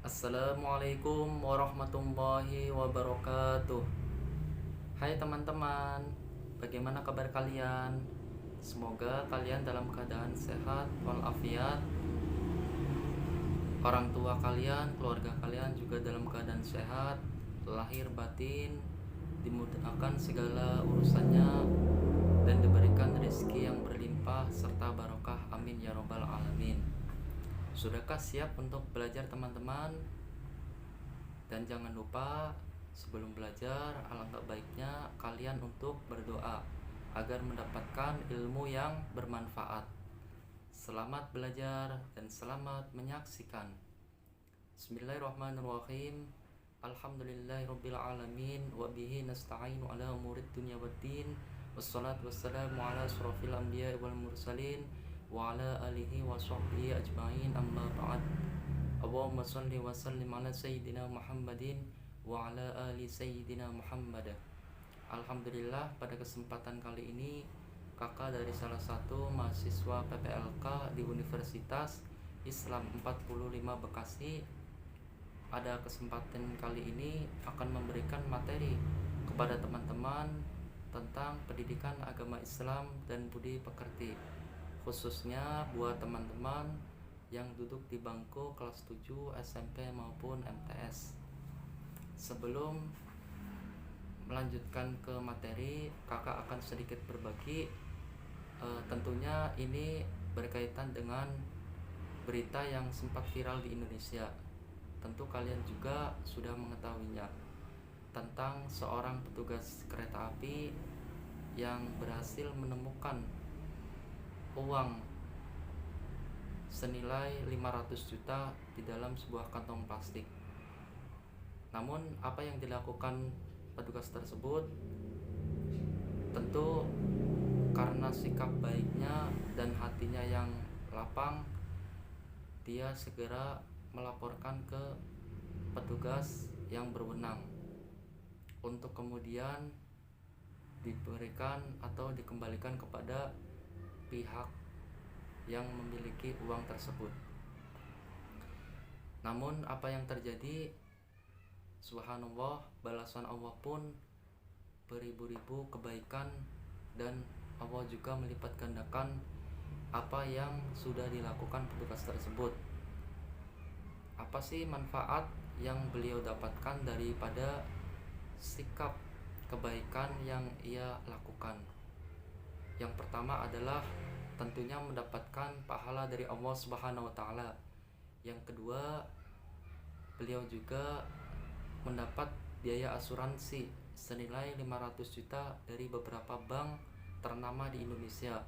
Assalamualaikum warahmatullahi wabarakatuh. Hai teman-teman, bagaimana kabar kalian? Semoga kalian dalam keadaan sehat walafiat. Orang tua kalian, keluarga kalian juga dalam keadaan sehat, lahir batin, dimudahkan segala urusannya, dan diberikan rezeki yang berlimpah serta barokah. Amin ya robbal alamin. Sudahkah siap untuk belajar teman-teman? Dan jangan lupa sebelum belajar, alangkah baiknya kalian untuk berdoa agar mendapatkan ilmu yang bermanfaat. Selamat belajar dan selamat menyaksikan. Bismillahirrahmanirrahim. Alhamdulillahirabbil alamin wa bihi nasta'inu ala umurid dunya waddin. Wassalatu wassalamu ala asrofil anbiya'i wal mursalin wa ala alihi wa sahbihi ajma'in, amma ba'd. Allahumma salli wa sallim ala sayyidina Muhammadin wa ala ali sayyidina Muhammad. Alhamdulillah, pada kesempatan kali ini kakak dari salah satu mahasiswa PPLK di Universitas Islam 45 Bekasi pada kesempatan kali ini akan memberikan materi kepada teman-teman tentang pendidikan agama Islam dan budi pekerti, khususnya buat teman-teman yang duduk di bangku kelas 7 SMP maupun MTS. Sebelum melanjutkan ke materi, kakak akan sedikit berbagi. Tentunya ini berkaitan dengan berita yang sempat viral di Indonesia. Tentu kalian juga sudah mengetahuinya, tentang seorang petugas kereta api yang berhasil menemukan uang senilai 500 juta di dalam sebuah kantong plastik. Namun apa yang dilakukan petugas tersebut? Tentu karena sikap baiknya dan hatinya yang lapang, dia segera melaporkan ke petugas yang berwenang untuk kemudian diberikan atau dikembalikan kepada pihak yang memiliki uang tersebut. Namun apa yang terjadi? Subhanallah, balasan Allah pun beribu-ribu kebaikan, dan Allah juga melipat gandakan apa yang sudah dilakukan petugas tersebut. Apa sih manfaat yang beliau dapatkan daripada sikap kebaikan yang ia lakukan? Yang pertama adalah tentunya mendapatkan pahala dari Allah Subhanahu wa taala. Yang kedua, beliau juga mendapat biaya asuransi senilai 500 juta dari beberapa bank ternama di Indonesia.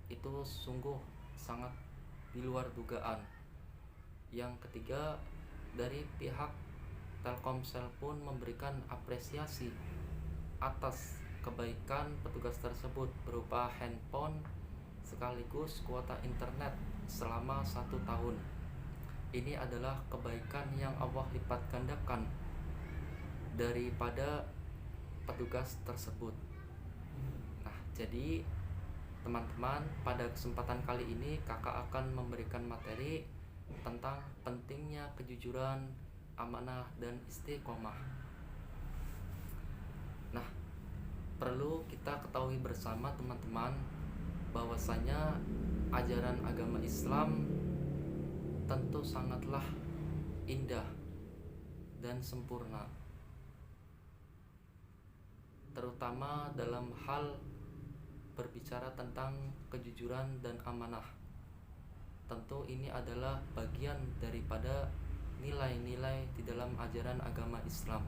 Itu sungguh sangat di luar dugaan. Yang ketiga, dari pihak Telkomsel pun memberikan apresiasi atas kebaikan petugas tersebut berupa handphone sekaligus kuota internet selama 1 tahun. Ini adalah kebaikan yang Allah lipat gandakan daripada petugas tersebut. Nah, jadi teman-teman, pada kesempatan kali ini kakak akan memberikan materi tentang pentingnya kejujuran, amanah, dan istiqomah. Nah, perlu kita ketahui bersama teman-teman bahwasanya ajaran agama Islam tentu sangatlah indah dan sempurna, terutama dalam hal berbicara tentang kejujuran dan amanah. Tentu ini adalah bagian daripada nilai-nilai di dalam ajaran agama Islam,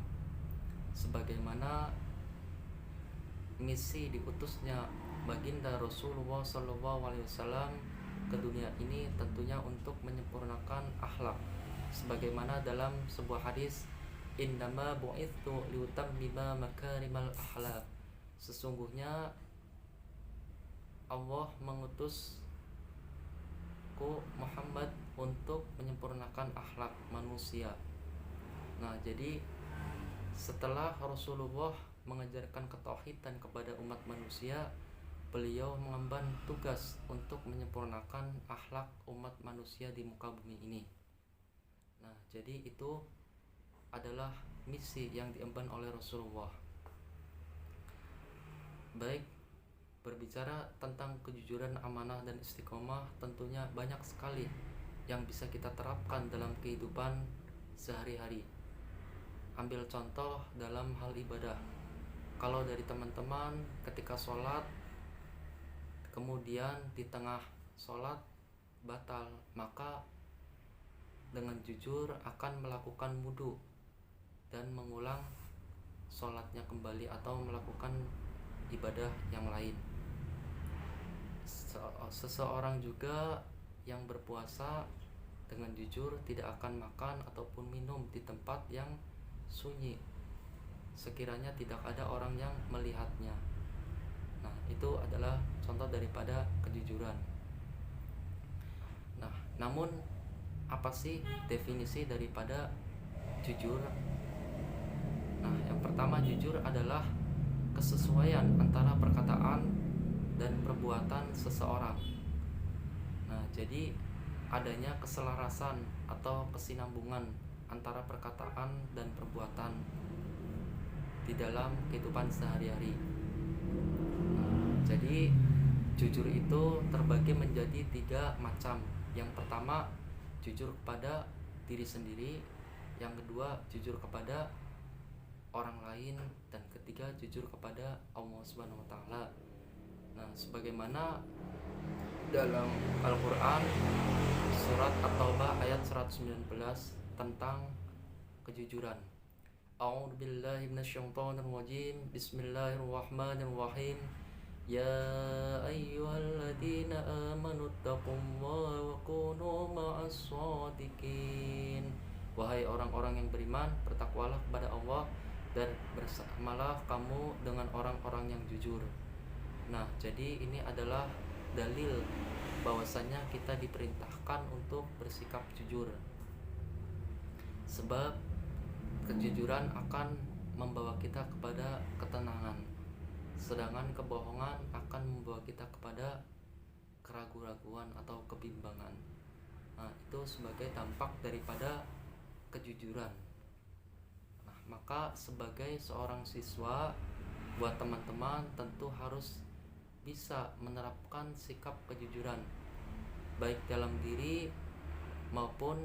sebagaimana misi diutusnya baginda Rasulullah SAW ke dunia ini tentunya untuk menyempurnakan akhlak, sebagaimana dalam sebuah hadis, innama bu'itsu liutammima makarimal akhlak. Sesungguhnya Allah mengutusku Muhammad untuk menyempurnakan akhlak manusia. Nah, jadi setelah Rasulullah mengajarkan ketauhidan kepada umat manusia, beliau mengemban tugas untuk menyempurnakan akhlak umat manusia di muka bumi ini. Nah, jadi itu adalah misi yang diemban oleh Rasulullah. Baik, berbicara tentang kejujuran, amanah, dan istiqomah, tentunya banyak sekali yang bisa kita terapkan dalam kehidupan sehari-hari. Ambil contoh dalam hal ibadah. Kalau dari teman-teman ketika sholat, kemudian di tengah sholat batal, maka dengan jujur akan melakukan wudu dan mengulang sholatnya kembali atau melakukan ibadah yang lain. Seseorang juga yang berpuasa dengan jujur tidak akan makan ataupun minum di tempat yang sunyi sekiranya tidak ada orang yang melihatnya. Nah, itu adalah contoh daripada kejujuran. Nah, namun apa sih definisi daripada jujur? Nah, yang pertama, jujur adalah kesesuaian antara perkataan dan perbuatan seseorang. Nah, jadi adanya keselarasan atau kesinambungan antara perkataan dan perbuatan di dalam kehidupan sehari-hari. Nah, jadi jujur itu terbagi menjadi 3 macam. Yang pertama, jujur kepada diri sendiri. Yang kedua, jujur kepada orang lain, dan ketiga, jujur kepada Allah Subhanahu wa taala. Nah, sebagaimana dalam Al-Qur'an surat At-Taubah ayat 119 tentang kejujuran. A'udzubillahi minasyaitonirrajim. Bismillahirrahmanirrahim. Ya ayyuhalladzina amanu taqullaha wa kunu ma'as shadiqin. Wahai orang-orang yang beriman, bertakwalah kepada Allah dan bersamalah kamu dengan orang-orang yang jujur. Nah, jadi ini adalah dalil bahwasanya kita diperintahkan untuk bersikap jujur. Sebab kejujuran akan membawa kita kepada ketenangan, sedangkan kebohongan akan membawa kita kepada keraguan-raguan atau kebimbangan. Nah, itu sebagai dampak daripada kejujuran. Nah, maka sebagai seorang siswa, buat teman-teman tentu harus bisa menerapkan sikap kejujuran, baik dalam diri maupun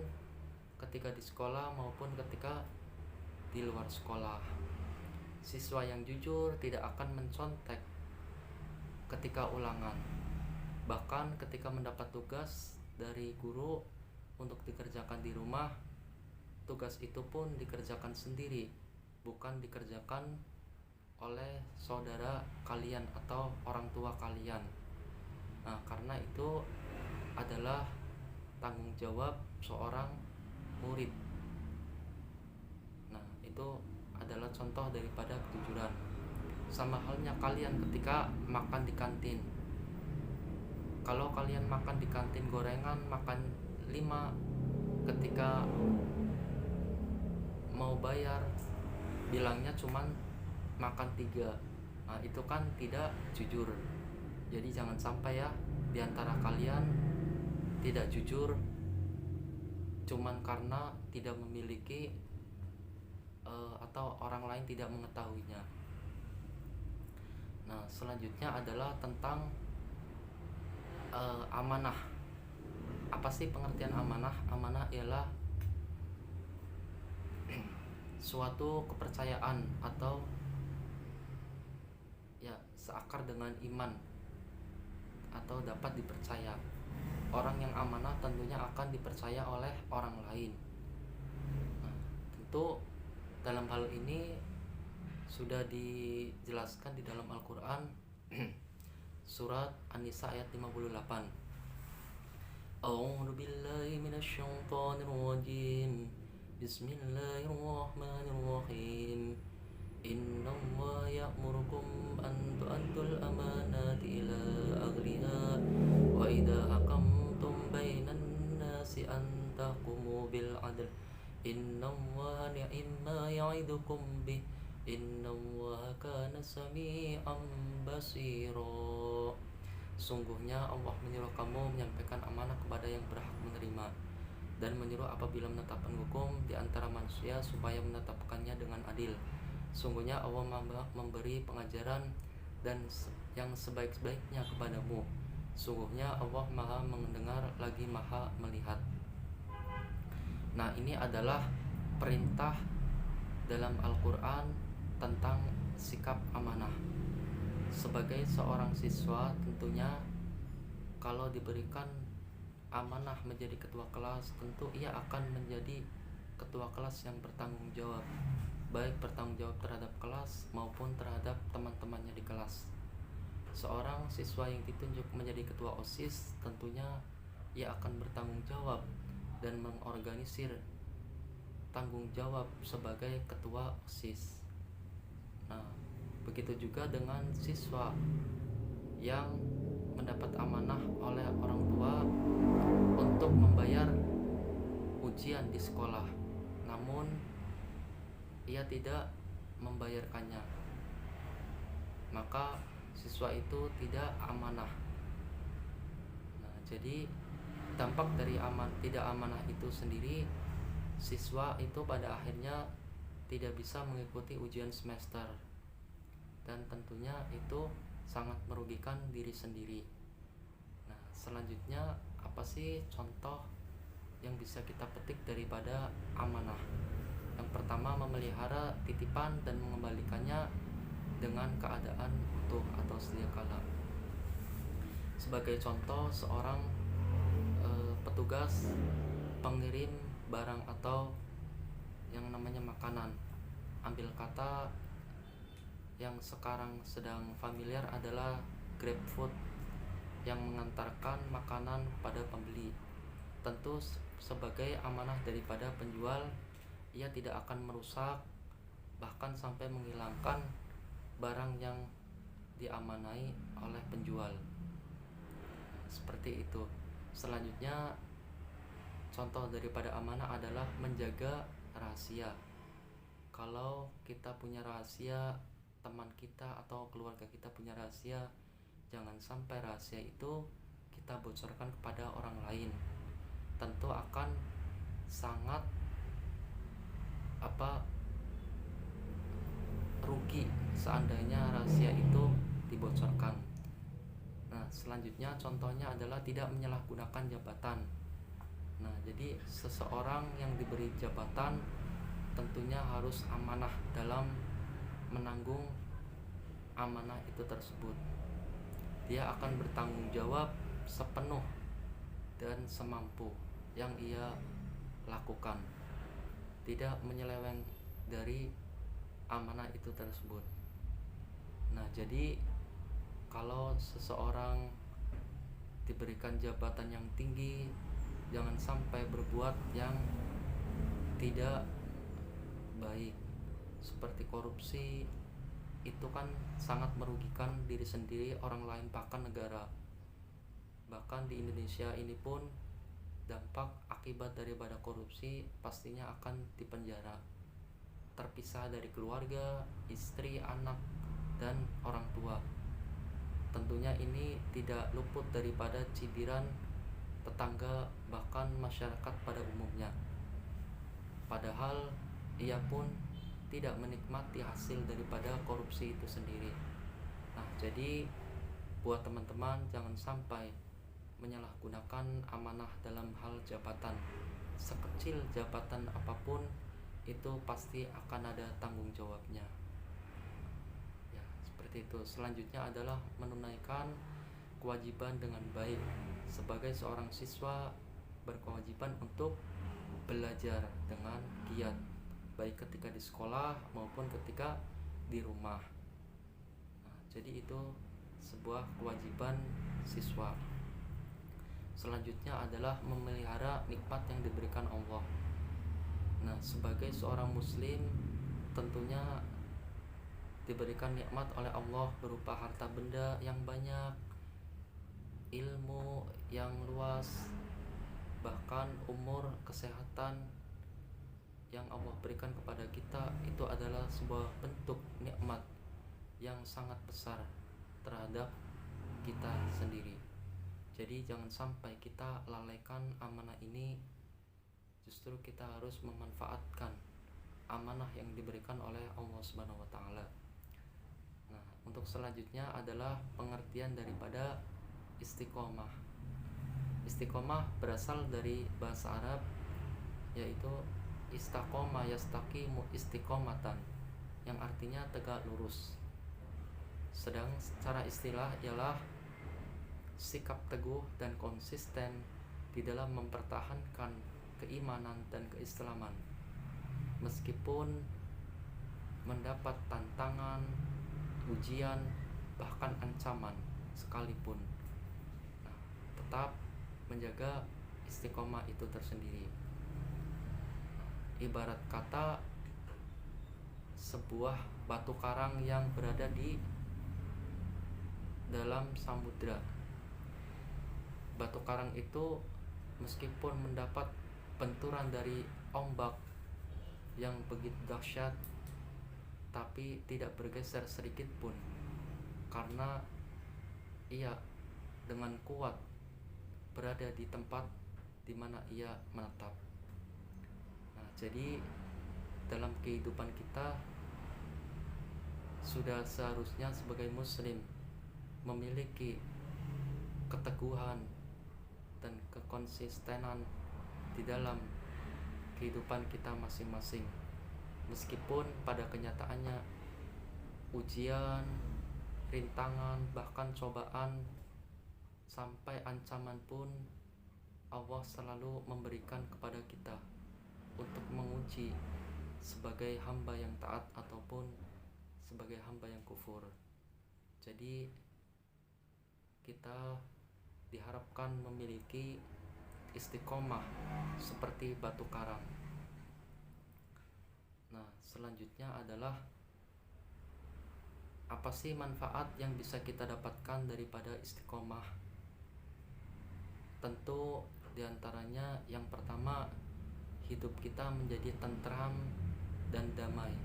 ketika di sekolah maupun ketika di luar sekolah. Siswa yang jujur tidak akan mencontek ketika ulangan. Bahkan ketika mendapat tugas dari guru untuk dikerjakan di rumah, tugas itu pun dikerjakan sendiri, bukan dikerjakan oleh saudara kalian atau orang tua kalian. Nah, karena itu adalah tanggung jawab seorang murid. Nah, itu adalah contoh daripada kejujuran. Sama halnya kalian ketika makan di kantin. Kalau kalian makan di kantin gorengan, makan 5, ketika mau bayar bilangnya cuman makan 3. Nah, itu kan tidak jujur. Jadi jangan sampai ya diantara kalian tidak jujur cuman karena tidak memiliki atau orang lain tidak mengetahuinya. Nah, selanjutnya adalah tentang amanah. Apa sih pengertian amanah? Amanah ialah suatu kepercayaan atau ya seakar dengan iman atau dapat dipercaya. Orang yang amanah tentunya akan dipercaya oleh orang lain. Nah, tentu dalam hal ini sudah dijelaskan di dalam Al-Quran surat An-Nisa ayat 58. A'udzu billahi minasyaitonir rajim. Bismillahirrahmanirrahim. Innallaha ya'murukum an tu'addul amanati ila ahliha wa idza hakamtum bainan nasi an tahkumu bil 'adl. Innallaha ni'ma ya'idukum bih. Innallaha kana sami'an basira. Sungguhnya Allah menyuruh kamu menyampaikan amanah kepada yang berhak menerima, dan menyuruh apabila menetapkan hukum di antara manusia supaya menetapkannya dengan adil. Sungguhnya Allah memberi pengajaran dan yang sebaik-baiknya kepadamu. Sungguhnya Allah Maha mendengar lagi Maha melihat. Nah, ini adalah perintah dalam Al-Quran tentang sikap amanah. Sebagai seorang siswa, tentunya kalau diberikan amanah menjadi ketua kelas, tentu ia akan menjadi ketua kelas yang bertanggung jawab, baik bertanggung jawab terhadap kelas maupun terhadap teman-temannya di kelas. Seorang siswa yang ditunjuk menjadi ketua OSIS, tentunya ia akan bertanggung jawab dan mengorganisir tanggung jawab sebagai ketua OSIS. Nah, begitu juga dengan siswa yang mendapat amanah oleh orang tua untuk membayar ujian di sekolah, namun ia tidak membayarkannya, maka siswa itu tidak amanah. Nah, jadi dampak dari tidak amanah itu sendiri, siswa itu pada akhirnya tidak bisa mengikuti ujian semester, dan tentunya itu sangat merugikan diri sendiri. Nah, selanjutnya apa sih contoh yang bisa kita petik daripada amanah? Yang pertama, memelihara titipan dan mengembalikannya dengan keadaan utuh atau sedia kala. Sebagai contoh, seorang petugas pengirim barang atau yang namanya makanan. Ambil kata yang sekarang sedang familiar adalah GrabFood yang mengantarkan makanan pada pembeli. Tentu sebagai amanah daripada penjual, ia tidak akan merusak bahkan sampai menghilangkan barang yang diamanai oleh penjual. Seperti itu. Selanjutnya, contoh daripada amanah adalah menjaga rahasia. Kalau kita punya rahasia, teman kita atau keluarga kita punya rahasia, jangan sampai rahasia itu kita bocorkan kepada orang lain. Tentu akan sangat rugi seandainya rahasia itu dibocorkan. Nah, selanjutnya contohnya adalah tidak menyalahgunakan jabatan. Nah, jadi seseorang yang diberi jabatan tentunya harus amanah dalam menanggung amanah itu tersebut. Dia akan bertanggung jawab sepenuh dan semampu yang ia lakukan, tidak menyeleweng dari amanah itu tersebut. Nah, jadi kalau seseorang diberikan jabatan yang tinggi, jangan sampai berbuat yang tidak baik seperti korupsi. Itu kan sangat merugikan diri sendiri, orang lain, bahkan negara. Bahkan di Indonesia ini pun dampak akibat daripada korupsi pastinya akan dipenjara, terpisah dari keluarga, istri, anak, dan orang tua. Tentunya ini tidak luput daripada cibiran tetangga bahkan masyarakat pada umumnya. Padahal ia pun tidak menikmati hasil daripada korupsi itu sendiri. Nah, jadi buat teman-teman, jangan sampai menyalahgunakan amanah dalam hal jabatan. Sekecil jabatan apapun itu pasti akan ada tanggung jawabnya. Ya, seperti itu. Selanjutnya adalah menunaikan kewajiban dengan baik. Sebagai seorang siswa berkewajiban untuk belajar dengan giat, baik ketika di sekolah maupun ketika di rumah. Nah, jadi itu sebuah kewajiban siswa. Selanjutnya adalah memelihara nikmat yang diberikan Allah. Nah, sebagai seorang muslim tentunya diberikan nikmat oleh Allah berupa harta benda yang banyak, ilmu yang luas, bahkan umur, kesehatan yang Allah berikan kepada kita. Itu adalah sebuah bentuk nikmat yang sangat besar terhadap kita sendiri. Jadi jangan sampai kita lalaikan amanah ini Justru kita harus memanfaatkan amanah yang diberikan oleh Allah Subhanahu wa taala. Nah, untuk selanjutnya adalah pengertian daripada istiqomah. Istiqomah berasal dari bahasa Arab, yaitu istaqoma yastaqimu istiqomatan, yang artinya tegak lurus. Sedang secara istilah ialah sikap teguh dan konsisten di dalam mempertahankan keimanan dan keislaman meskipun mendapat tantangan, ujian, bahkan ancaman sekalipun. Nah, tetap menjaga istiqomah itu tersendiri. Ibarat kata sebuah batu karang yang berada di dalam samudra. Batu karang itu meskipun mendapat benturan dari ombak yang begitu dahsyat, tapi tidak bergeser sedikit pun, karena ia dengan kuat berada di tempat di mana ia menetap. Nah, jadi dalam kehidupan kita sudah seharusnya sebagai muslim memiliki keteguhan dan kekonsistenan di dalam kehidupan kita masing-masing, meskipun pada kenyataannya ujian, rintangan, bahkan cobaan sampai ancaman pun Allah selalu memberikan kepada kita untuk menguji sebagai hamba yang taat ataupun sebagai hamba yang kufur. Jadi kita diharapkan memiliki istiqomah seperti batu karang. Nah, selanjutnya adalah apa sih manfaat yang bisa kita dapatkan daripada istiqomah? Tentu diantaranya yang pertama, hidup kita menjadi tentram dan damai.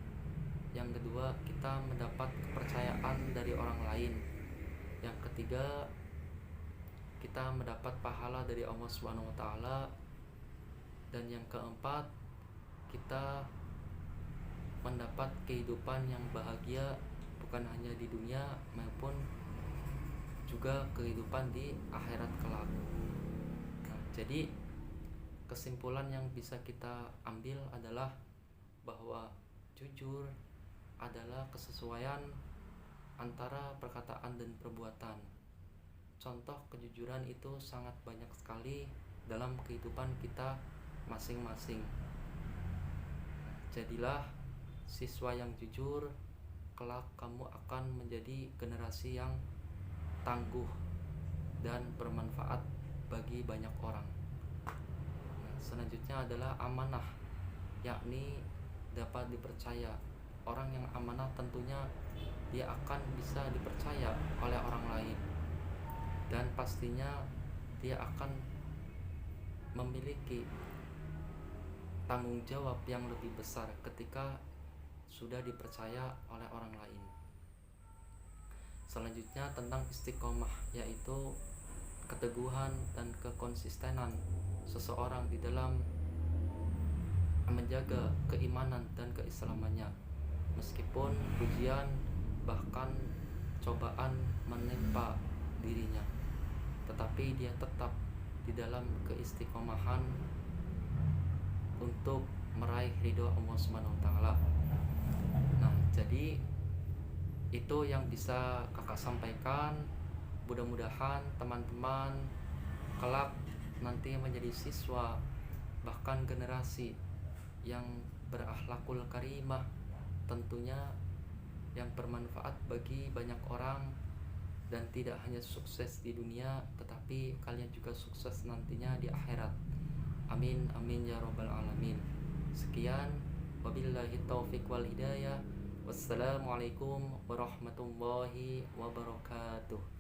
Yang kedua, kita mendapat kepercayaan dari orang lain. Yang ketiga, kita mendapat pahala dari Allah Subhanahu wa taala. Dan yang keempat, kita mendapat kehidupan yang bahagia bukan hanya di dunia maupun juga kehidupan di akhirat kelak. Nah, jadi kesimpulan yang bisa kita ambil adalah bahwa jujur adalah kesesuaian antara perkataan dan perbuatan. Contoh kejujuran itu sangat banyak sekali dalam kehidupan kita masing-masing. Jadilah siswa yang jujur, kelak kamu akan menjadi generasi yang tangguh dan bermanfaat bagi banyak orang. Nah, selanjutnya adalah amanah, yakni dapat dipercaya. Orang yang amanah tentunya dia akan bisa dipercaya oleh orang lain, dan pastinya dia akan memiliki tanggung jawab yang lebih besar ketika sudah dipercaya oleh orang lain. Selanjutnya tentang istiqomah, yaitu keteguhan dan kekonsistenan seseorang di dalam menjaga keimanan dan keislamannya meskipun ujian bahkan cobaan menimpa dirinya, tetapi dia tetap di dalam keistiqomahan untuk meraih ridho Allah Subhanahu wa taala. Nah, jadi itu yang bisa kakak sampaikan. Mudah-mudahan teman-teman kelak nanti menjadi siswa, bahkan generasi yang berakhlakul karimah, tentunya yang bermanfaat bagi banyak orang, dan tidak hanya sukses di dunia tetapi kalian juga sukses nantinya di akhirat. Amin amin ya rabbal alamin. Sekian, wabillahi taufiq wal hidayah. Wassalamualaikum warahmatullahi wabarakatuh.